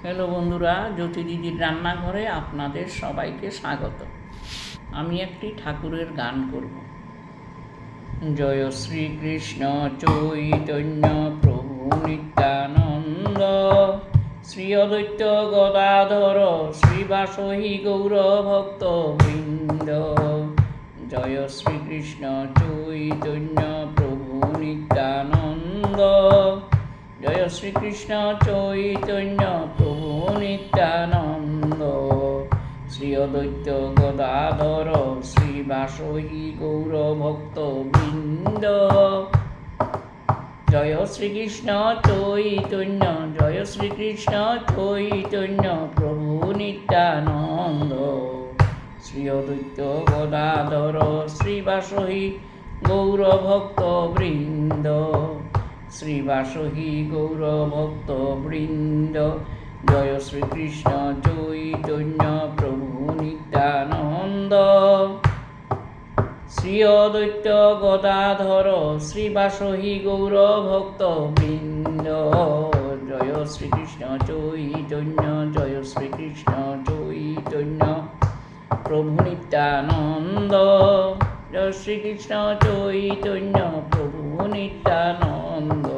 Hello বন্ধুরা, জ্যোতি দিদির রান্নাঘরে আপনাদের সবাইকে স্বাগত। আমি একটি ঠাকুরের গান করব। জয় শ্রীকৃষ্ণ চৈতন্য প্রভু নিত্যানন্দ, শ্রী অদ্বৈত গদাধর শ্রীবাসহি গৌর ভক্ত বৃন্দ। জয় শ্রীকৃষ্ণ চৈতন্য প্রভু নিত্যানন্দ, জয় শ্রীকৃষ্ণ চৈতন্য প্রভু নিত্যানন্দ, শ্রী অদ্বৈত গদাধর শ্রীবাসহি গৌর ভক্ত বৃন্দ। জয় শ্রীকৃষ্ণ চৈতন্য, জয় শ্রীকৃষ্ণ চৈতন্য প্রভু নিত্যানন্দ, শ্রী অদ্বৈত গদাধর শ্রীবাসহি গৌর ভক্ত বৃন্দ, শ্রীবাসহি গৌর ভক্ত বৃন্দ। জয় শ্রীকৃষ্ণ চৈতন্য প্রভু নিত্যানন্দ, শ্রী অদ্বৈত গদাধর শ্রীবাসহি গৌর ভক্ত বৃন্দ। জয় শ্রীকৃষ্ণ চৈতন্য, জয় শ্রীকৃষ্ণ চৈতন্য প্রভু নিত্যানন্দ, জয় শ্রীকৃষ্ণ চৈতন্য প্রভু নিত্যানন্দ।